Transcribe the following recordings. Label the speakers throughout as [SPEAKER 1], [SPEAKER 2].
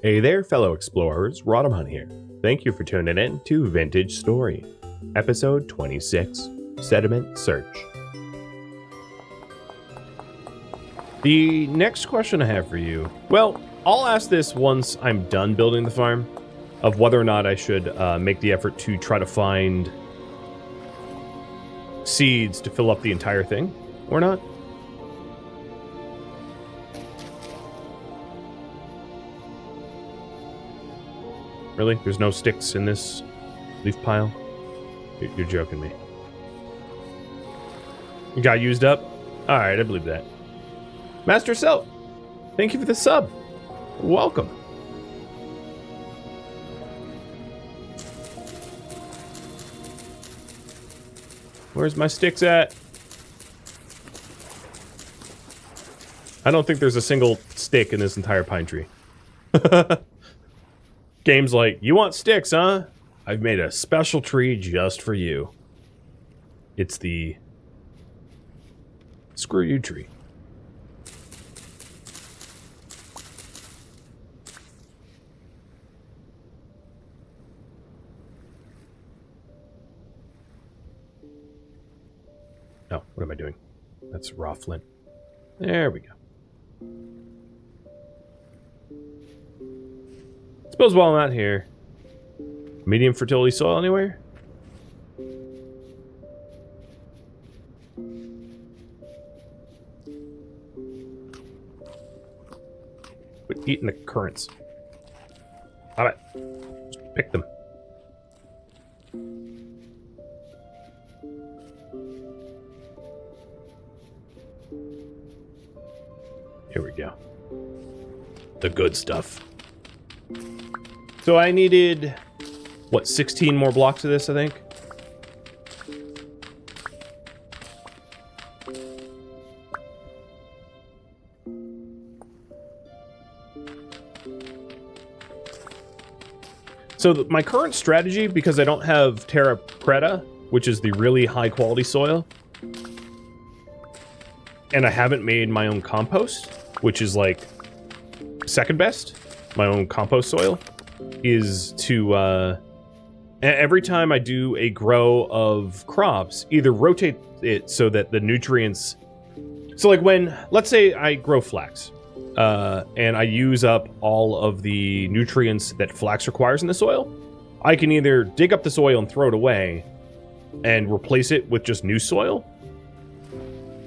[SPEAKER 1] Hey there, fellow explorers, Rhadamant here. Thank you for tuning in to Vintage Story, episode 26, Sediment Search. The next question I have for you, well, I'll ask this once I'm done building the farm, of whether or not I should make the effort to try to find seeds to fill up the entire thing, or not. Really? There's no sticks in this leaf pile? You're joking me. You got used up? Alright, I believe that. Master Self, thank you for the sub. Welcome. Where's my sticks at? I don't think there's a single stick in this entire pine tree. Game's like, you want sticks, huh? I've made a special tree just for you. It's the screw you tree. Oh, what am I doing? That's raw flint. There we go. Suppose while I'm out here, medium fertility soil anywhere? Quit eating the currants. Stop it. Just pick them. Here we go. The good stuff. So I needed, what, 16 more blocks of this, I think? So my current strategy, because I don't have terra preta, which is the really high quality soil, and I haven't made my own compost, which is like second best, my own compost soil, is to, every time I do a grow of crops, either rotate it so that the nutrients... So like when, let's say I grow flax, and I use up all of the nutrients that flax requires in the soil, I can either dig up the soil and throw it away and replace it with just new soil,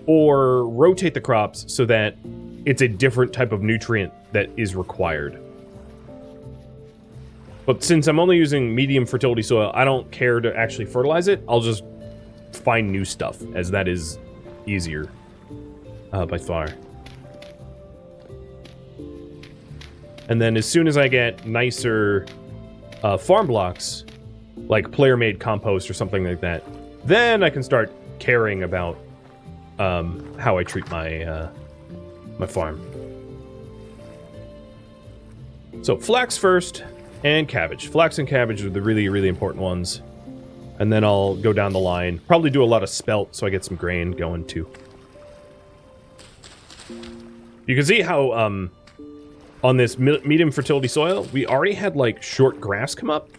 [SPEAKER 1] or rotate the crops so that it's a different type of nutrient that is required. But since I'm only using medium fertility soil, I don't care to actually fertilize it. I'll just find new stuff, as that is easier by far. And then as soon as I get nicer farm blocks, like player-made compost or something like that, then I can start caring about how I treat my my farm. So flax first, and cabbage. Flax and cabbage are the really, really important ones. And then I'll go down the line. Probably do a lot of spelt so I get some grain going too. You can see how on this medium fertility soil, we already had like short grass come up.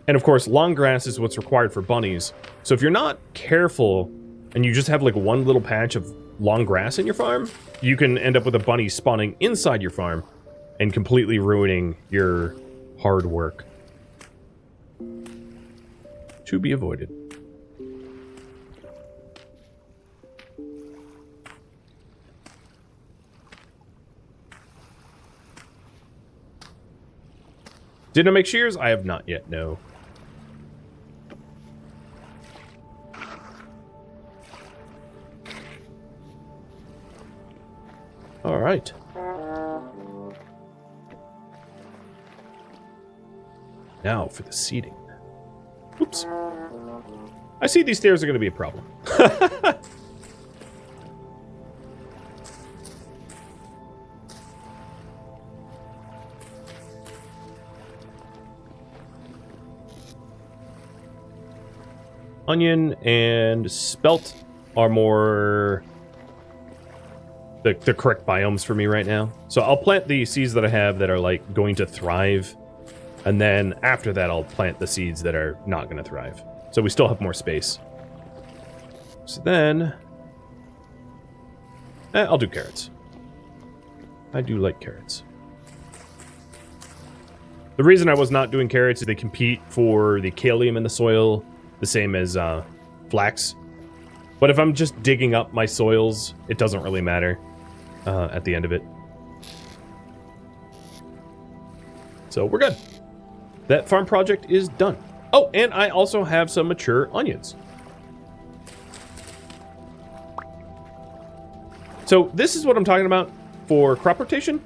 [SPEAKER 1] And of course, long grass is what's required for bunnies. So if you're not careful and you just have like one little patch of long grass in your farm, you can end up with a bunny spawning inside your farm and completely ruining your hard work. To be avoided. Did I make shears? I have not yet, no. All right. Now for the seeding. Oops. I see these stairs are going to be a problem. Onion and spelt are more the correct biomes for me right now. So I'll plant the seeds that I have that are like going to thrive, and then after that I'll plant the seeds that are not going to thrive. So we still have more space. So then I'll do carrots. I do like carrots. The reason I was not doing carrots is they compete for the kalium in the soil, the same as flax. But if I'm just digging up my soils, it doesn't really matter at the end of it. So we're good. That farm project is done. Oh, and I also have some mature onions. So this is what I'm talking about for crop rotation.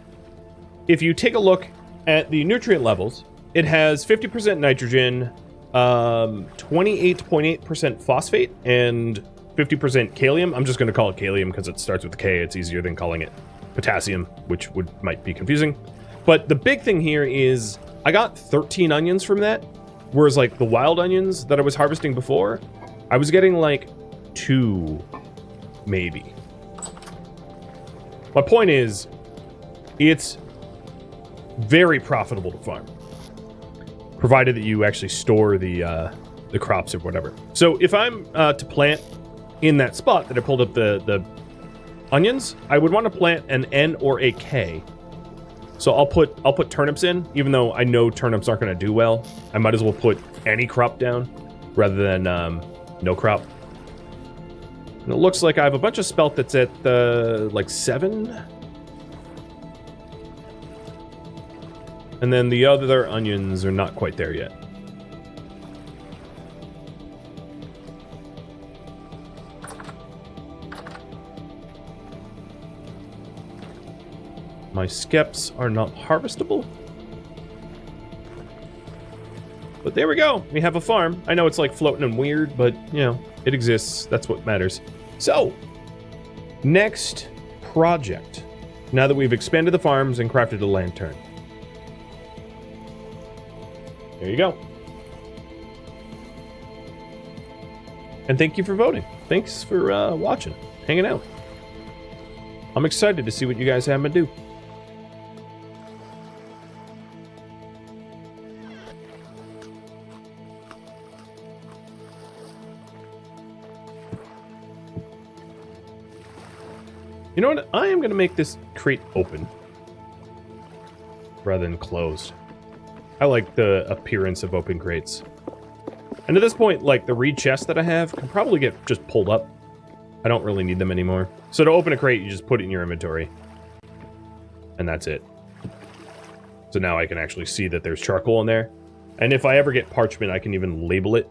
[SPEAKER 1] If you take a look at the nutrient levels, it has 50% nitrogen, 28.8% phosphate, and 50% kalium. I'm just going to call it kalium because it starts with a K. It's easier than calling it potassium, which might be confusing. But the big thing here is I got 13 onions from that, whereas like the wild onions that I was harvesting before, I was getting like 2, maybe. My point is, it's very profitable to farm, provided that you actually store the crops or whatever. So if I'm to plant in that spot that I pulled up the onions, I would want to plant an N or a K. So I'll put turnips in, even though I know turnips aren't going to do well. I might as well put any crop down rather than no crop. And it looks like I have a bunch of spelt that's at like 7. And then the other onions are not quite there yet. My skeps are not harvestable. But there we go. We have a farm. I know it's like floating and weird, but you know, it exists. That's what matters. So, next project. Now that we've expanded the farms and crafted a lantern. There you go. And thank you for voting. Thanks for watching, hanging out. I'm excited to see what you guys have me do. You know what? I am going to make this crate open rather than closed. I like the appearance of open crates. And at this point, like, the reed chests that I have can probably get just pulled up. I don't really need them anymore. So to open a crate, you just put it in your inventory. And that's it. So now I can actually see that there's charcoal in there. And if I ever get parchment, I can even label it,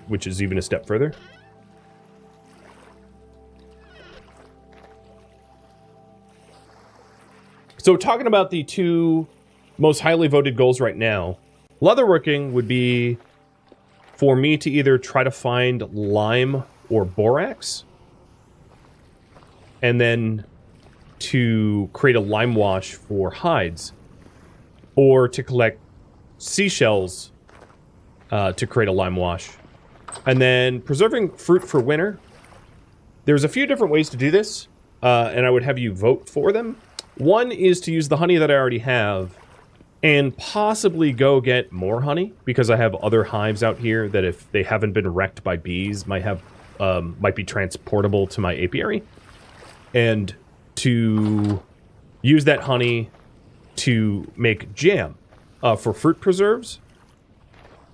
[SPEAKER 1] which is even a step further. So talking about the 2 most highly voted goals right now, leatherworking would be for me to either try to find lime or borax, and then to create a lime wash for hides, or to collect seashells to create a lime wash. And then preserving fruit for winter. There's a few different ways to do this, and I would have you vote for them. One is to use the honey that I already have and possibly go get more honey, because I have other hives out here that, if they haven't been wrecked by bees, might be transportable to my apiary. And to use that honey to make jam for fruit preserves.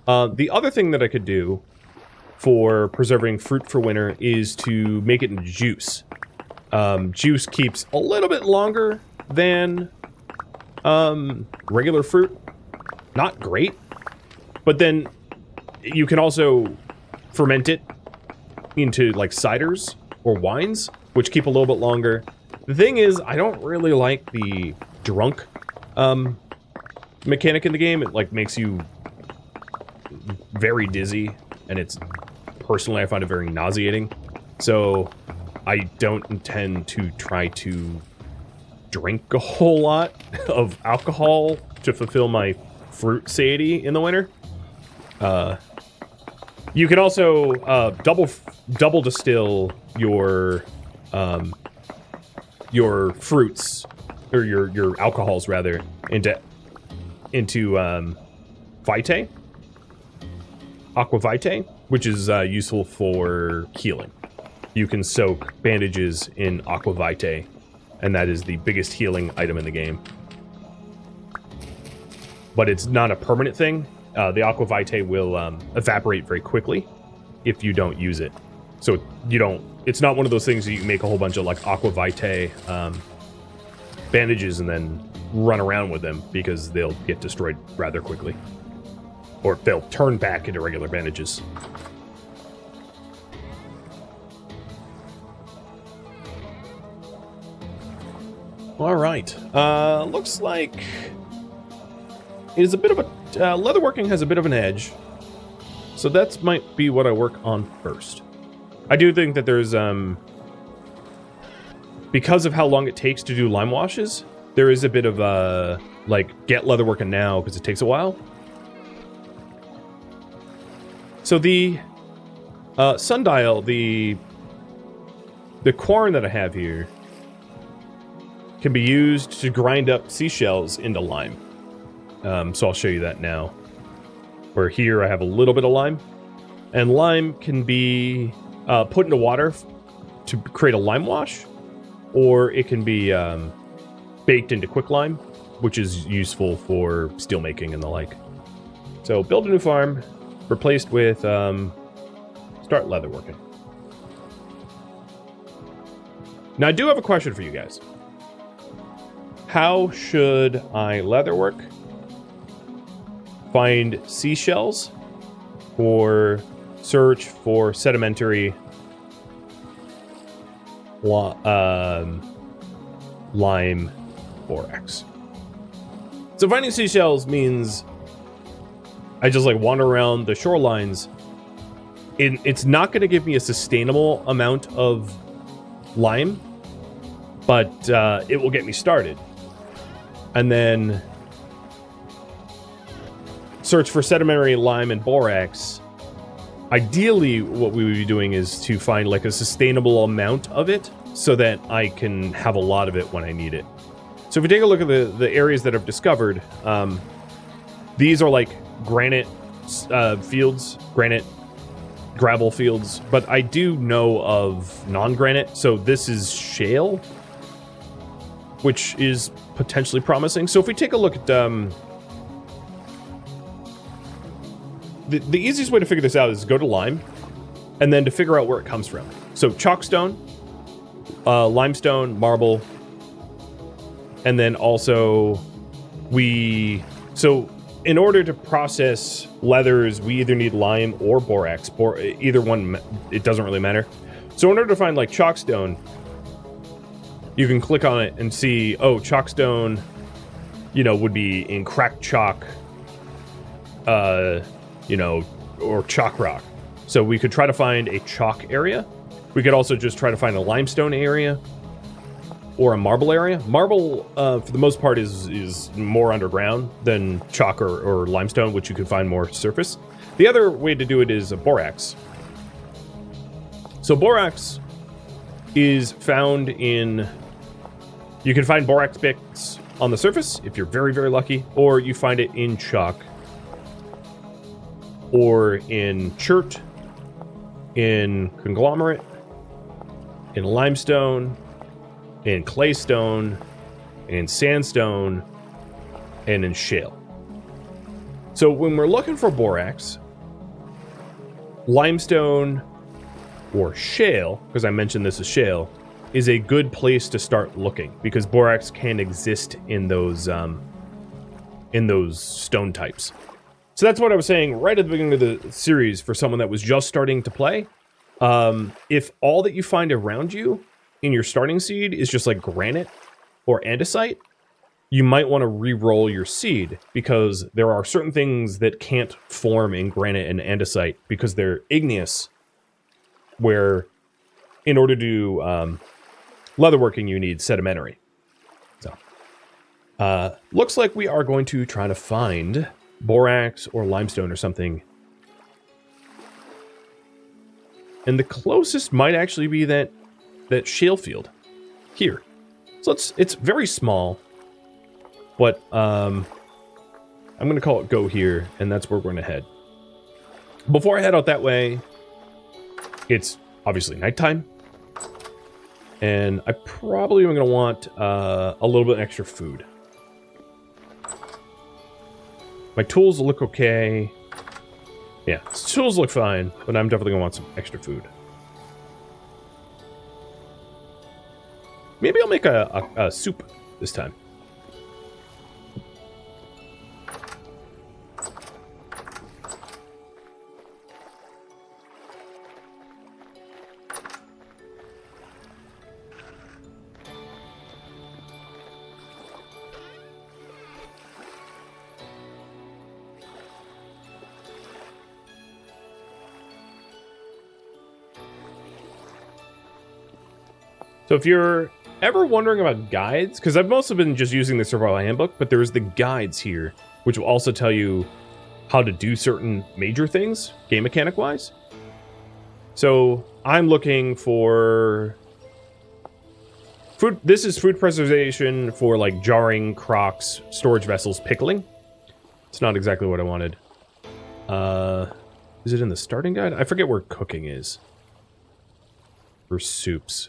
[SPEAKER 1] The other thing that I could do for preserving fruit for winter is to make it into juice. Juice keeps a little bit longer than regular fruit. Not great, but then you can also ferment it into like ciders or wines, which keep a little bit longer. The thing is, I don't really like the drunk mechanic in the game. It like makes you very dizzy, and it's, personally, I find it very nauseating. So I don't intend to try to drink a whole lot of alcohol to fulfill my fruit satiety in the winter. You can also double distill your your fruits or your alcohols rather into vitae, aqua vitae, which is useful for healing. You can soak bandages in aqua vitae, and that is the biggest healing item in the game. But it's not a permanent thing. The aqua vitae will evaporate very quickly if you don't use it. So you don't. It's not one of those things that you make a whole bunch of like aqua vitae bandages and then run around with them, because they'll get destroyed rather quickly, or they'll turn back into regular bandages. All right. Looks like it is a bit of a leatherworking has a bit of an edge, so that might be what I work on first. I do think that there's because of how long it takes to do lime washes, there is a bit of a like get leatherworking now because it takes a while. So the sundial, the corn that I have here, can be used to grind up seashells into lime. So I'll show you that now. Where here I have a little bit of lime, and lime can be put into water to create a lime wash, or it can be baked into quicklime, which is useful for steel making and the like. So build a new farm, replaced with start leatherworking. Now I do have a question for you guys. How should I leatherwork? Find seashells, or search for sedimentary lime borax? So finding seashells means I just like wander around the shorelines. It's not going to give me a sustainable amount of lime, but it will get me started. And then search for sedimentary lime and borax. Ideally, what we would be doing is to find like a sustainable amount of it so that I can have a lot of it when I need it. So if we take a look at the areas that I've discovered, these are like granite fields, granite gravel fields, but I do know of non-granite. So this is shale, which is potentially promising. So if we take a look at the easiest way to figure this out is go to lime, and then to figure out where it comes from. So chalkstone, limestone, marble, and then also so in order to process leathers, we either need lime or borax. Either one, it doesn't really matter. So in order to find like chalkstone, you can click on it and see, oh, chalkstone, would be in cracked chalk, or chalk rock. So we could try to find a chalk area. We could also just try to find a limestone area or a marble area. Marble, for the most part, is more underground than chalk or limestone, which you can find more surface. The other way to do it is a borax. So borax is found in... You can find borax bits on the surface if you're very, very lucky, or you find it in chalk, or in chert, in conglomerate, in limestone, in claystone, in sandstone, and in shale. So when we're looking for borax, limestone or shale, because I mentioned this is shale, is a good place to start looking, because borax can exist in those stone types. So that's what I was saying right at the beginning of the series for someone that was just starting to play. If all that you find around you in your starting seed is just like granite or andesite, you might want to re-roll your seed, because there are certain things that can't form in granite and andesite because they're igneous, where in order to do leatherworking, you need sedimentary. So, looks like we are going to try to find borax or limestone or something. And the closest might actually be that shale field here. So it's very small, but I'm going to call it go here, and that's where we're going to head. Before I head out that way, it's obviously nighttime, and I probably am going to want a little bit extra food. My tools look okay. Yeah, tools look fine, but I'm definitely going to want some extra food. Maybe I'll make a soup this time. So if you're ever wondering about guides, because I've mostly been just using the survival handbook, but there's the guides here, which will also tell you how to do certain major things, game mechanic wise. So I'm looking for food. This is food preservation for like jarring, crocks, storage vessels, pickling. It's not exactly what I wanted. Is it in the starting guide? I forget where cooking is. For soups.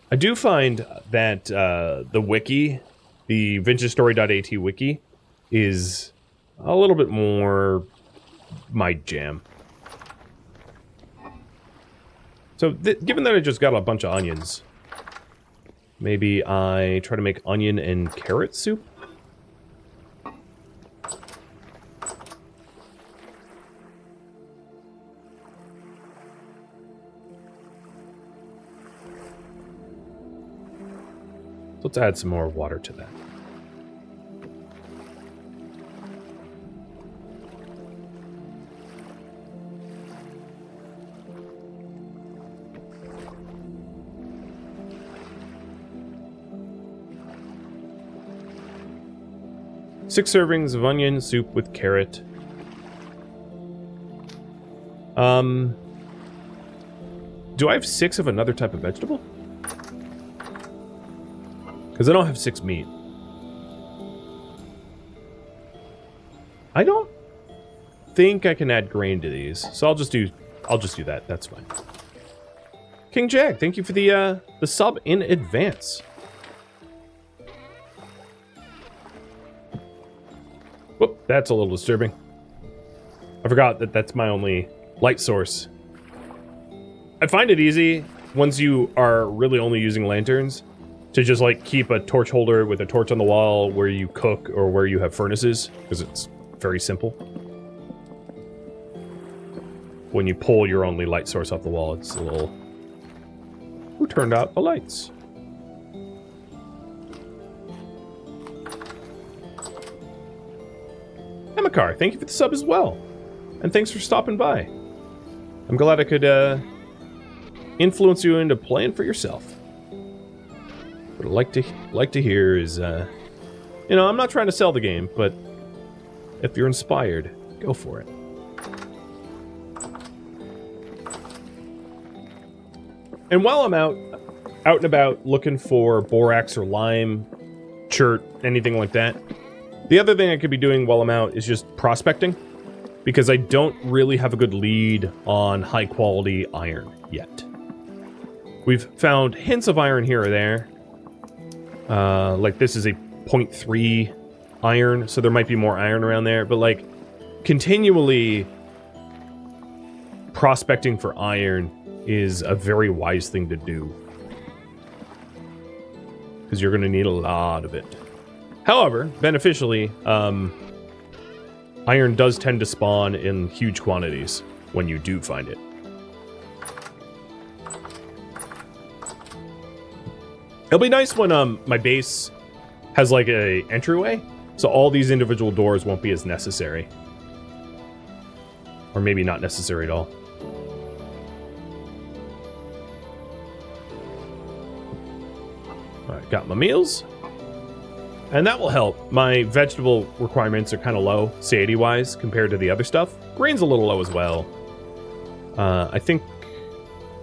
[SPEAKER 1] I do find that the wiki, the vintagestory.at wiki, is a little bit more my jam. So given that I just got a bunch of onions, maybe I try to make onion and carrot soup? Let's add some more water to that. Six servings of onion soup with carrot. Do I have 6 of another type of vegetable? Because I don't have 6 meat. I don't think I can add grain to these, so I'll just do that. That's fine. King Jack, thank you for the sub in advance. Whoop, that's a little disturbing. I forgot that that's my only light source. I find it easy once you are really only using lanterns to just like keep a torch holder with a torch on the wall where you cook or where you have furnaces, because it's very simple. When you pull your only light source off the wall, it's a little... Who turned out the lights? Emakar, thank you for the sub as well. And thanks for stopping by. I'm glad I could influence you into playing for yourself. What I'd like to hear is, you know, I'm not trying to sell the game, but if you're inspired, go for it. And while I'm out and about looking for borax or lime, chert, anything like that, the other thing I could be doing while I'm out is just prospecting, because I don't really have a good lead on high quality iron yet. We've found hints of iron here or there. Like this is a 0.3 iron, so there might be more iron around there, but like continually prospecting for iron is a very wise thing to do, because you're going to need a lot of it. However, beneficially, iron does tend to spawn in huge quantities when you do find it. It'll be nice when my base has like a entryway, so all these individual doors won't be as necessary. Or maybe not necessary at all. Alright, got my meals. And that will help. My vegetable requirements are kind of low, satiety-wise, compared to the other stuff. Grain's a little low as well. I think...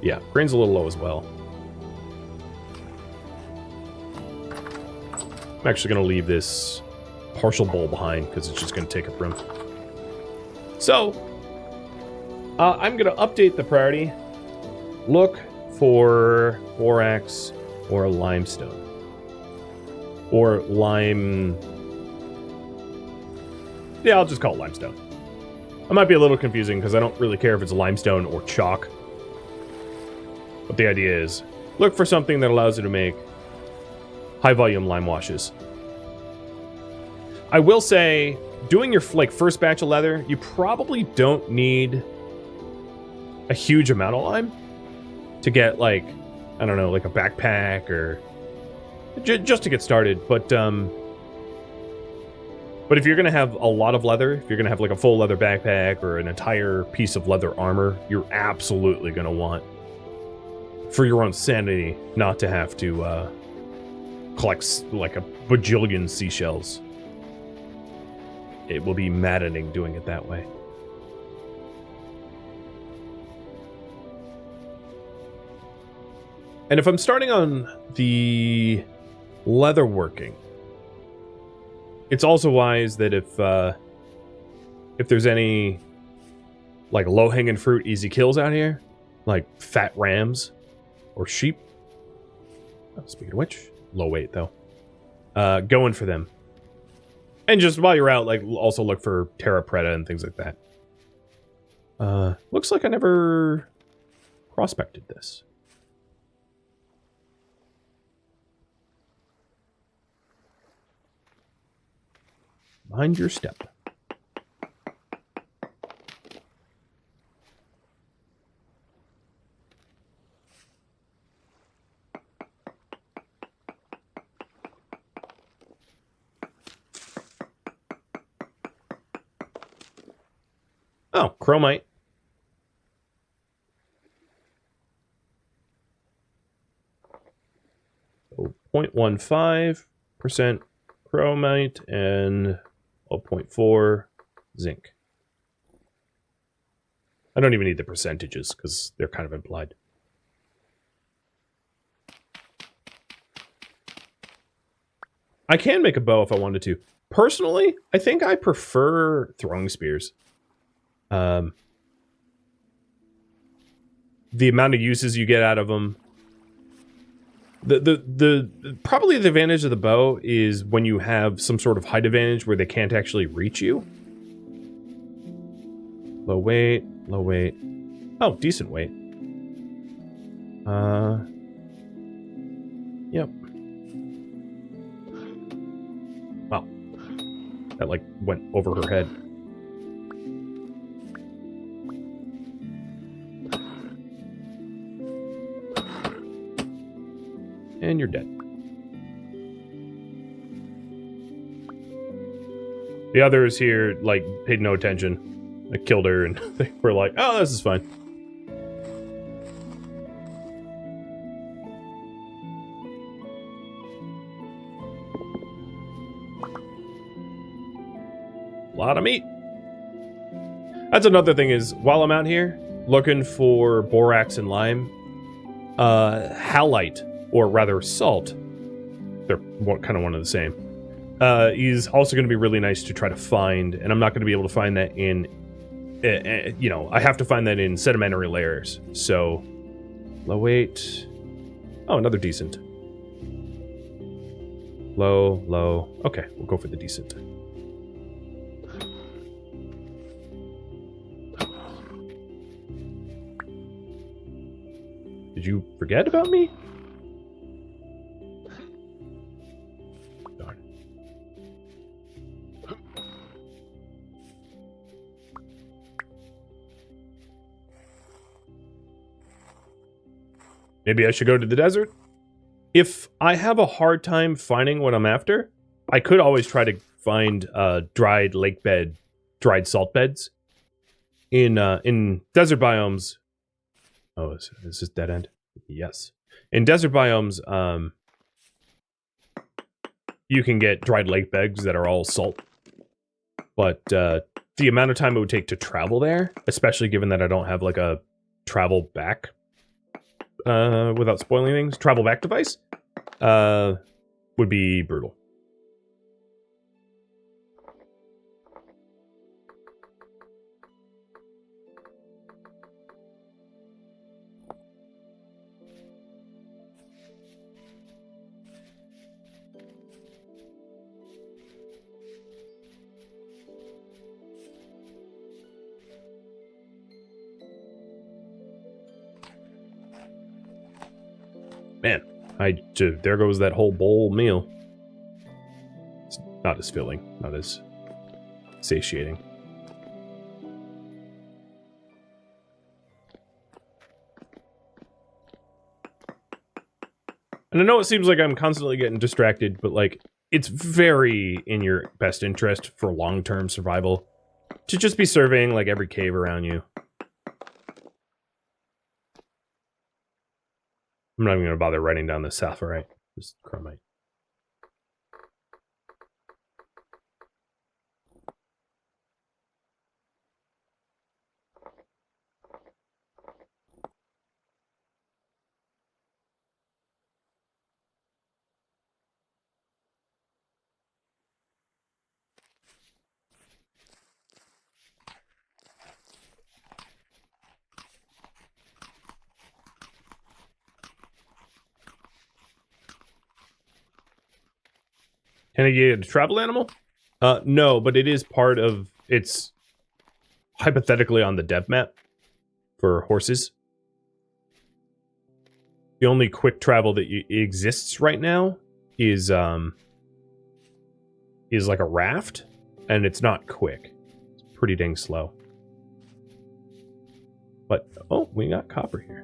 [SPEAKER 1] Yeah, grain's a little low as well. I'm actually going to leave this partial bowl behind because it's just going to take up room. So, I'm going to update the priority. Look for borax or limestone. Or lime... Yeah, I'll just call it limestone. It might be a little confusing because I don't really care if it's limestone or chalk. But the idea is, look for something that allows you to make high-volume lime washes. I will say, doing your first batch of leather, you probably don't need a huge amount of lime to get, like, I don't know, like a backpack or just to get started. But if you're going to have a lot of leather, if you're going to have like a full leather backpack or an entire piece of leather armor, you're absolutely going to want, for your own sanity, not to have to collect like a bajillion seashells. It will be maddening doing it that way. And if I'm starting on the leatherworking, it's also wise that if there's any like low-hanging fruit, easy kills out here, like fat rams or sheep. Oh, speaking of which, low weight though. Going for them. And just while you're out, like also look for terra preta and things like that. Looks like I never prospected this. Mind your step. Oh, chromite. So 0.15% chromite and 0.4 zinc. I don't even need the percentages because they're kind of implied. I can make a bow if I wanted to. Personally, I think I prefer throwing spears. The amount of uses you get out of them. Probably the advantage of the bow is when you have some sort of height advantage where they can't actually reach you. Low weight, low weight. Oh, decent weight. Yep. Wow. That like went over her head. And you're dead. The others here, like, paid no attention. I killed her, and they were like, oh, this is fine. A lot of meat. That's another thing is, while I'm out here, looking for borax and lime, halite, or rather salt, they're kind of one of the same, is also going to be really nice to try to find, and I'm not going to be able to find that in, you know, I have to find that in sedimentary layers. So, low weight. Oh, another decent. Low, low. Okay, we'll go for the decent. Did you forget about me? Darn. Maybe I should go to the desert? If I have a hard time finding what I'm after, I could always try to find dried lake bed, dried salt beds. In desert biomes... Oh, is this dead end? Yes. In desert biomes, you can get dried lake beds that are all salt. But the amount of time it would take to travel there, especially given that I don't have like a travel back, without spoiling things, travel back device, would be brutal. Man, there goes that whole bowl meal. It's not as filling, not as satiating. And I know it seems like I'm constantly getting distracted, but like, it's very in your best interest for long-term survival to just be surveying like every cave around you. I'm not even going to bother writing down the sapphirite. Just chromite. Can I get a travel animal? No, but it is part of... It's hypothetically on the dev map for horses. The only quick travel that exists right now is like a raft, and it's not quick. It's pretty dang slow. But, oh, we got copper here.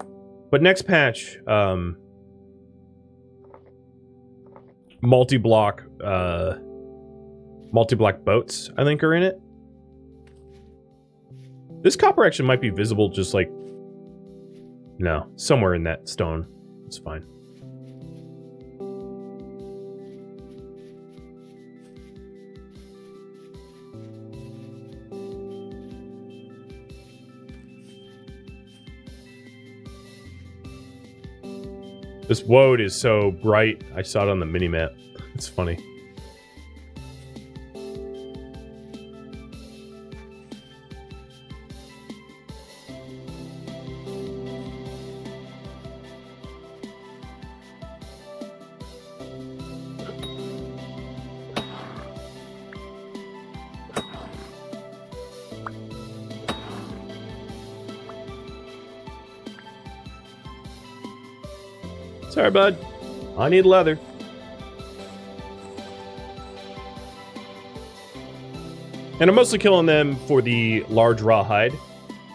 [SPEAKER 1] But next patch, multi-block boats, I think, are in it. This copper actually might be visible just like... No, somewhere in that stone. It's fine. This woad is so bright. I saw it on the mini-map. It's funny. Sorry, bud. I need leather. And I'm mostly killing them for the large raw hide.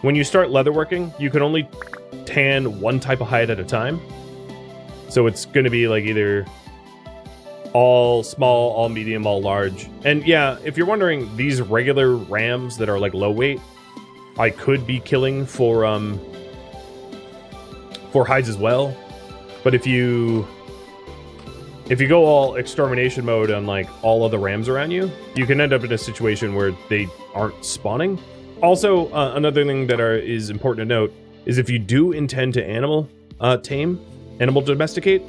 [SPEAKER 1] When you start leatherworking, you can only tan one type of hide at a time. So it's going to be like either all small, all medium, all large. And yeah, if you're wondering, these regular rams that are like low weight, I could be killing for hides as well. But if you go all extermination mode on like all of the rams around you, you can end up in a situation where they aren't spawning. Also, another thing that is important to note is if you do intend to animal domesticate.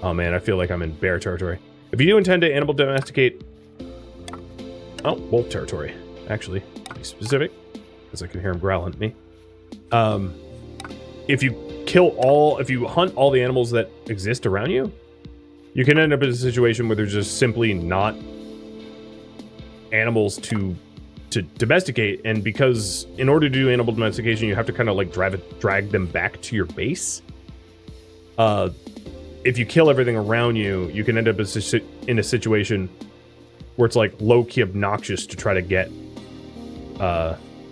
[SPEAKER 1] Oh man, I feel like I'm in bear territory. If you do intend to animal domesticate, oh, wolf territory, actually, to be specific, because I can hear him growling at me. If you hunt all the animals that exist around you, you can end up in a situation where there's just simply not animals to domesticate, and because in order to do animal domestication, you have to kind of like drag them back to your base. If you kill everything around you, you can end up in a situation where it's like low-key obnoxious to try to get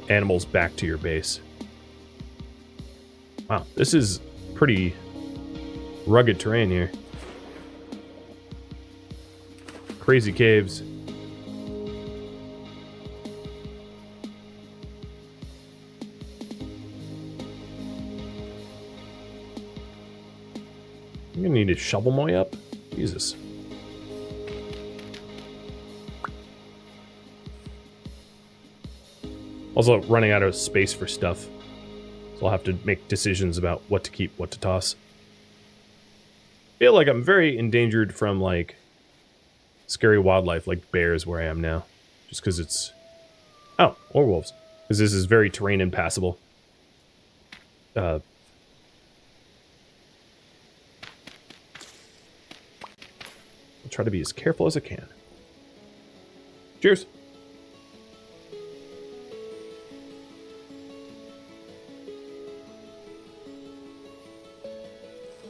[SPEAKER 1] animals back to your base. Wow, this is pretty rugged terrain here. Crazy caves. I'm gonna need to shovel my way up. Jesus. Also running out of space for stuff. So I'll have to make decisions about what to keep, what to toss. Feel like I'm very endangered from like scary wildlife like bears where I am now. just because it's... Oh, or wolves. Because this is very terrain impassable. I'll try to be as careful as I can. Cheers.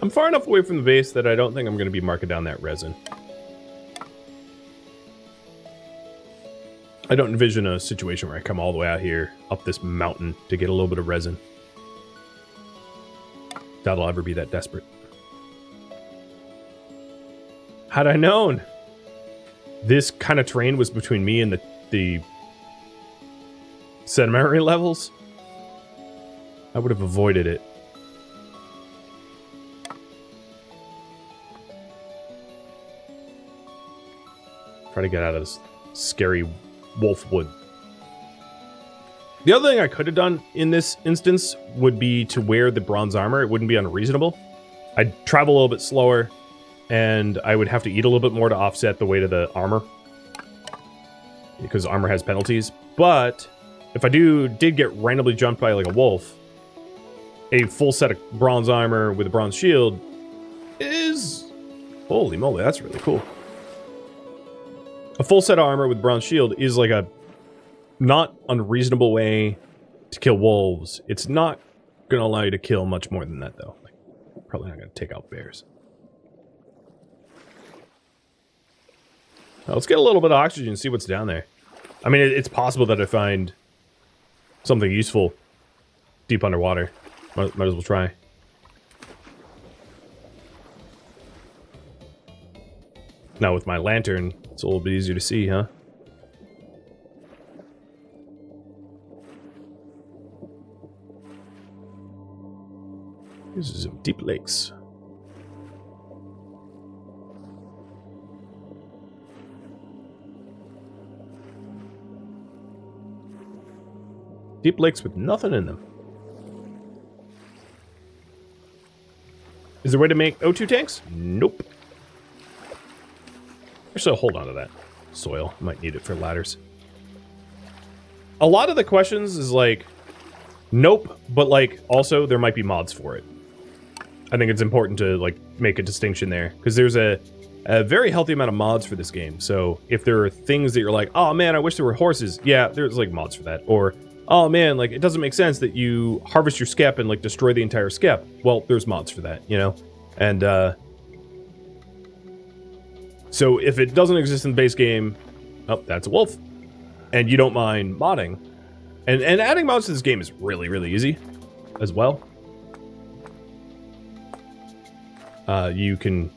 [SPEAKER 1] I'm far enough away from the base that I don't think I'm going to be marking down that resin. I don't envision a situation where I come all the way out here, up this mountain, to get a little bit of resin. Doubt I'll ever be that desperate. Had I known this kind of terrain was between me and the sedimentary levels, I would have avoided it. Try to get out of this scary wolf wood. The other thing I could have done in this instance would be to wear the bronze armor. It wouldn't be unreasonable. I'd travel a little bit slower, and I would have to eat a little bit more to offset the weight of the armor, because armor has penalties. But if I did get randomly jumped by like a wolf, a full set of bronze armor with a bronze shield is... Holy moly, that's really cool. A full set of armor with bronze shield is like a not unreasonable way to kill wolves. It's not gonna allow you to kill much more than that, though. Like, probably not gonna take out bears. Now, let's get a little bit of oxygen and see what's down there. I mean, it's possible that I find something useful deep underwater. Might as well try. Now with my lantern, it's a little bit easier to see, huh? These are some deep lakes. Deep lakes with nothing in them. Is there a way to make O2 tanks? Nope. Actually, hold on to that soil. Might need it for ladders. A lot of the questions is like, nope, but like, also, there might be mods for it. I think it's important to like make a distinction there, because there's a very healthy amount of mods for this game. So if there are things that you're like, oh man, I wish there were horses. Yeah, there's like mods for that. Or, oh man, like it doesn't make sense that you harvest your skep and like destroy the entire skep. Well, there's mods for that, you know? And so if it doesn't exist in the base game, oh, that's a wolf. And you don't mind modding. And adding mods to this game is really, really easy as well. You can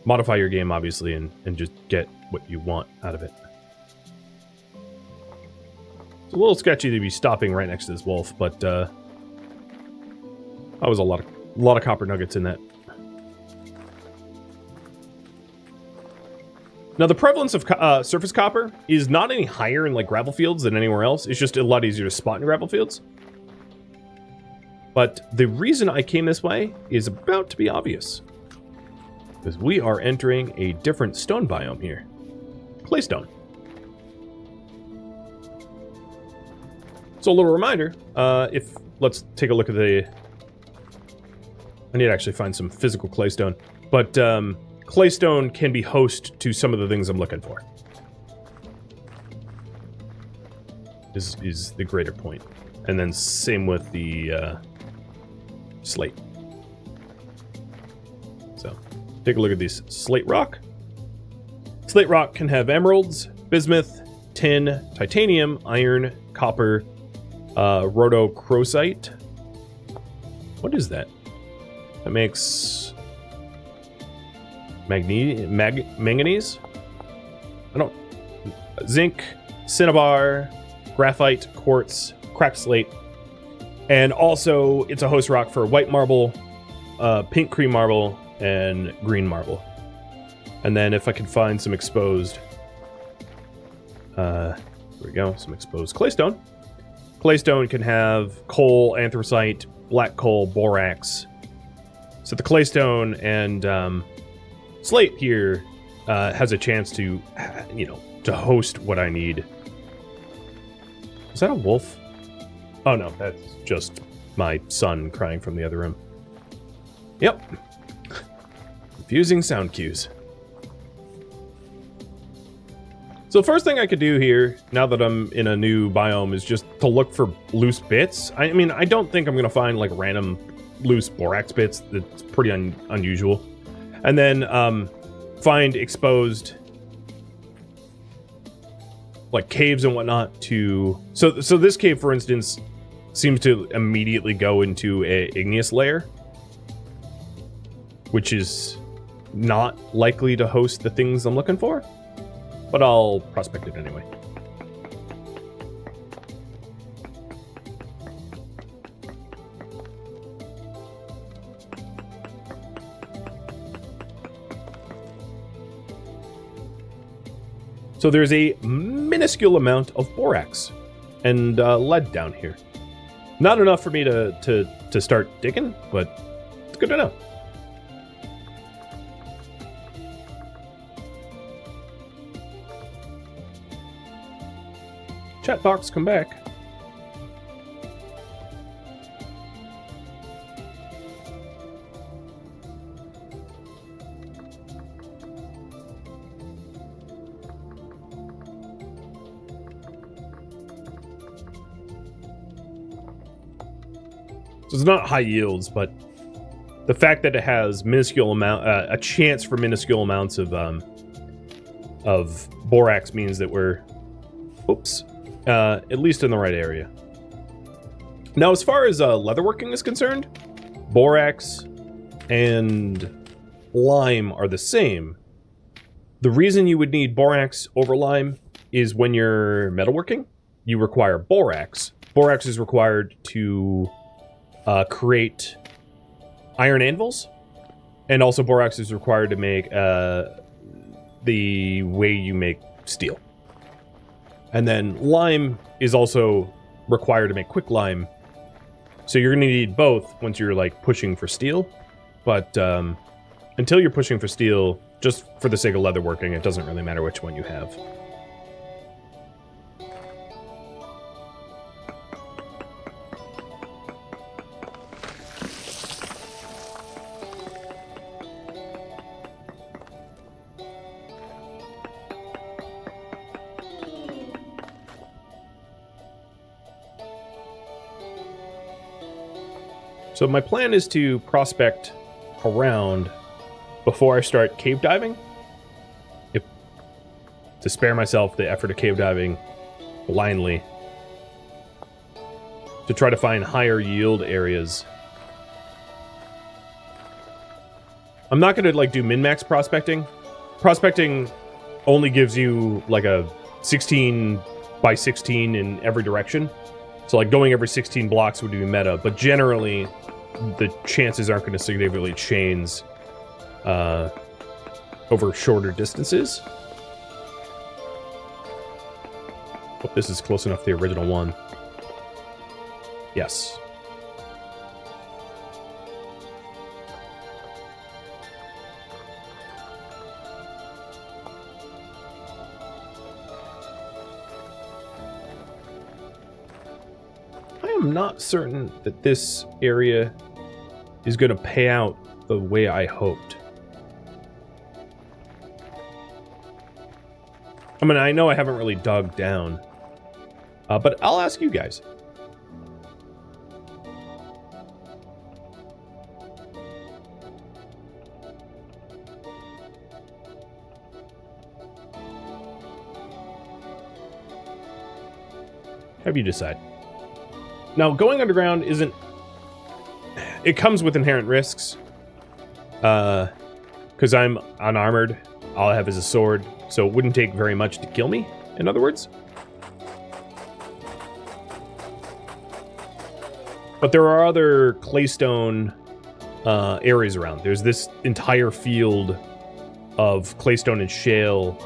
[SPEAKER 1] modify your game, obviously, and just get what you want out of it. It's a little sketchy to be stopping right next to this wolf, but that was a lot of copper nuggets in that. Now, the prevalence of surface copper is not any higher in like gravel fields than anywhere else. It's just a lot easier to spot in gravel fields. But the reason I came this way is about to be obvious, because we are entering a different stone biome here. Claystone. So a little reminder, let's take a look at the... I need to actually find some physical claystone. But claystone can be host to some of the things I'm looking for. This is the greater point. And then same with the slate. So, take a look at these. Slate rock. Slate rock can have emeralds, bismuth, tin, titanium, iron, copper, rhodochrosite. What is that? That makes manganese? I don't... Zinc, cinnabar, graphite, quartz, cracked slate. And also, it's a host rock for white marble, pink cream marble, and green marble. And then if I can find some exposed... there we go, some exposed claystone. Claystone can have coal, anthracite, black coal, borax. So the claystone and slate here has a chance to, to host what I need. Is that a wolf? Oh no, that's just my son crying from the other room. Yep. Confusing sound cues. So the first thing I could do here, now that I'm in a new biome, is just to look for loose bits. I mean, I don't think I'm going to find, like, random loose borax bits. That's pretty unusual. And then find exposed, like, caves and whatnot to... So this cave, for instance, seems to immediately go into a igneous layer, which is not likely to host the things I'm looking for. But I'll prospect it anyway. So there's a minuscule amount of borax and lead down here. Not enough for me to start digging, but it's good to know. Chat box, come back. So it's not high yields, but the fact that it has minuscule amount, a chance for minuscule amounts of borax means that we're, oops. At least in the right area. Now, as far as leatherworking is concerned, borax and lime are the same. The reason you would need borax over lime is when you're metalworking, you require borax. Borax is required to create iron anvils, and also borax is required to make the way you make steel. And then lime is also required to make quicklime. So you're going to need both once you're, like, pushing for steel. But until you're pushing for steel, just for the sake of leatherworking, it doesn't really matter which one you have. So my plan is to prospect around before I start cave diving. To spare myself the effort of cave diving blindly. To try to find higher yield areas. I'm not going to, like, do min-max prospecting. Prospecting only gives you, like, a 16 by 16 in every direction. So, like, going every 16 blocks would be meta, but generally the chances aren't going to significantly change over shorter distances. Hope this is close enough to the original one. Yes. I am not certain that this area is going to pay out the way I hoped. I mean, I know I haven't really dug down, but I'll ask you guys. Have you decide? Now, going underground isn't... It comes with inherent risks. Because I'm unarmored, all I have is a sword, so it wouldn't take very much to kill me, in other words. But there are other claystone areas around. There's this entire field of claystone and shale,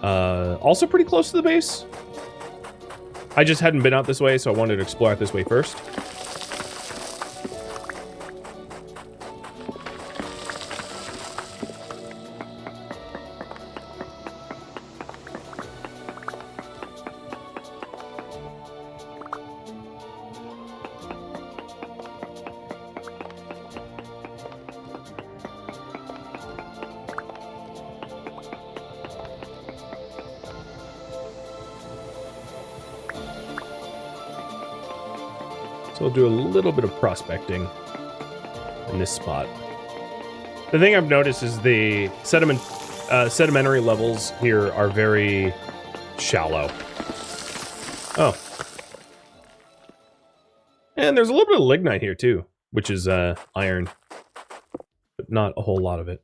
[SPEAKER 1] also pretty close to the base. I just hadn't been out this way, so I wanted to explore it this way first. So I'll do a little bit of prospecting in this spot. The thing I've noticed is the sedimentary levels here are very shallow. Oh. And there's a little bit of lignite here too, which is iron, but not a whole lot of it.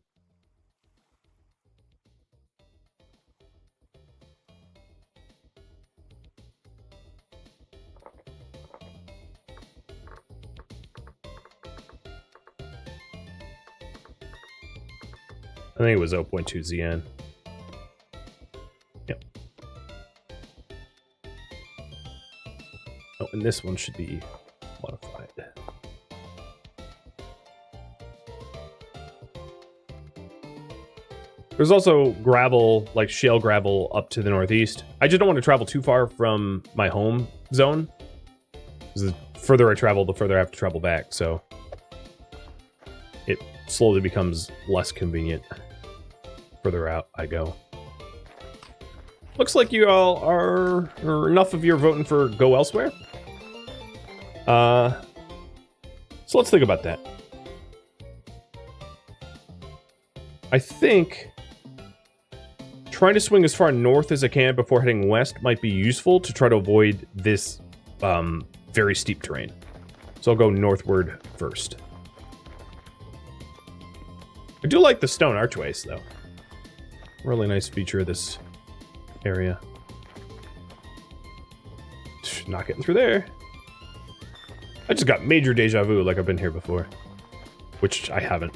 [SPEAKER 1] I think it was 0.2 ZN. Yep. Oh, and this one should be modified. There's also gravel, like shale gravel, up to the northeast. I just don't want to travel too far from my home zone. The further I travel, the further I have to travel back, so it slowly becomes less convenient further out I go. Looks like you all are, or enough of you are voting for go elsewhere. So let's think about that. I think trying to swing as far north as I can before heading west might be useful to try to avoid this very steep terrain. So I'll go northward first. I do like the stone archways, though. Really nice feature of this area. Not getting through there. I just got major deja vu like I've been here before. Which I haven't.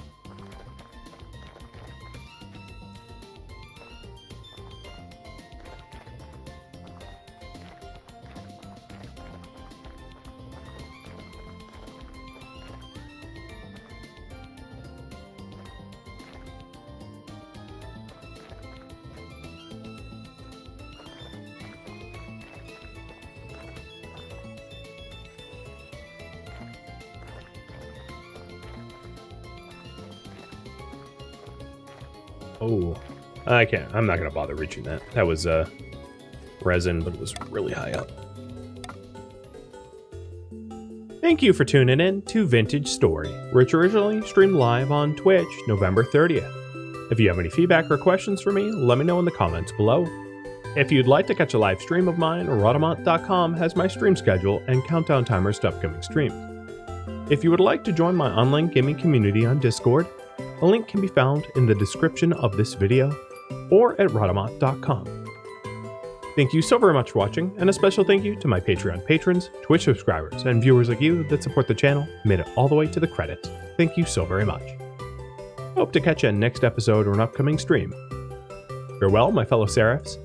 [SPEAKER 1] Oh, I can't. I'm not going to bother reaching that. That was resin, but it was really high up. Thank you for tuning in to Vintage Story, which originally streamed live on Twitch November 30th. If you have any feedback or questions for me, let me know in the comments below. If you'd like to catch a live stream of mine, Rhadamant.com has my stream schedule and countdown timers to upcoming streams. If you would like to join my online gaming community on Discord, a link can be found in the description of this video or at Rhadamant.com. Thank you so very much for watching, and a special thank you to my Patreon patrons, Twitch subscribers, and viewers like you that support the channel and made it all the way to the credits. Thank you so very much. Hope to catch you in next episode or an upcoming stream. Farewell, my fellow Seraphs,